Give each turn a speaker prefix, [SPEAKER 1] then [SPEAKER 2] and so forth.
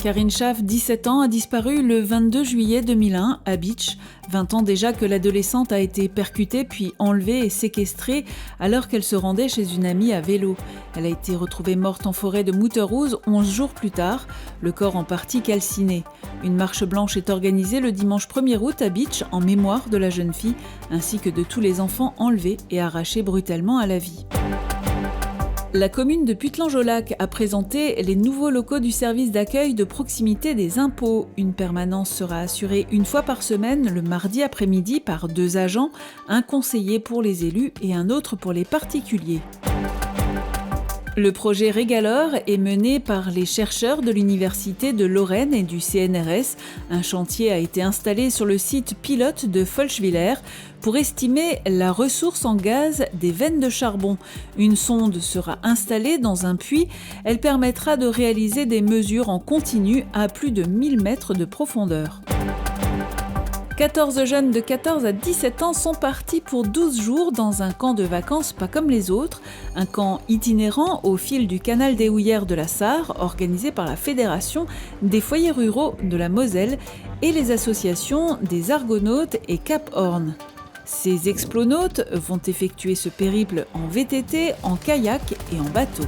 [SPEAKER 1] Karine Schaaf, 17 ans, a disparu le 22 juillet 2001 à Bitche. 20 ans déjà que l'adolescente a été percutée puis enlevée et séquestrée alors qu'elle se rendait chez une amie à vélo. Elle a été retrouvée morte en forêt de Mouterhouse 11 jours plus tard, le corps en partie calciné. Une marche blanche est organisée le dimanche 1er août à Bitche en mémoire de la jeune fille ainsi que de tous les enfants enlevés et arrachés brutalement à la vie. La commune de Putelange-au-Lac a présenté les nouveaux locaux du service d'accueil de proximité des impôts. Une permanence sera assurée une fois par semaine, le mardi après-midi, par 2 agents, un conseiller pour les élus et un autre pour les particuliers. Le projet Régalore est mené par les chercheurs de l'Université de Lorraine et du CNRS. Un chantier a été installé sur le site pilote de Folchwiller pour estimer la ressource en gaz des veines de charbon. Une sonde sera installée dans un puits. Elle permettra de réaliser des mesures en continu à plus de 1000 mètres de profondeur. 14 jeunes de 14 à 17 ans sont partis pour 12 jours dans un camp de vacances pas comme les autres, un camp itinérant au fil du canal des Houillères de la Sarre, organisé par la Fédération des foyers ruraux de la Moselle et les associations des Argonautes et Cap Horn. Ces explonautes vont effectuer ce périple en VTT, en kayak et en bateau.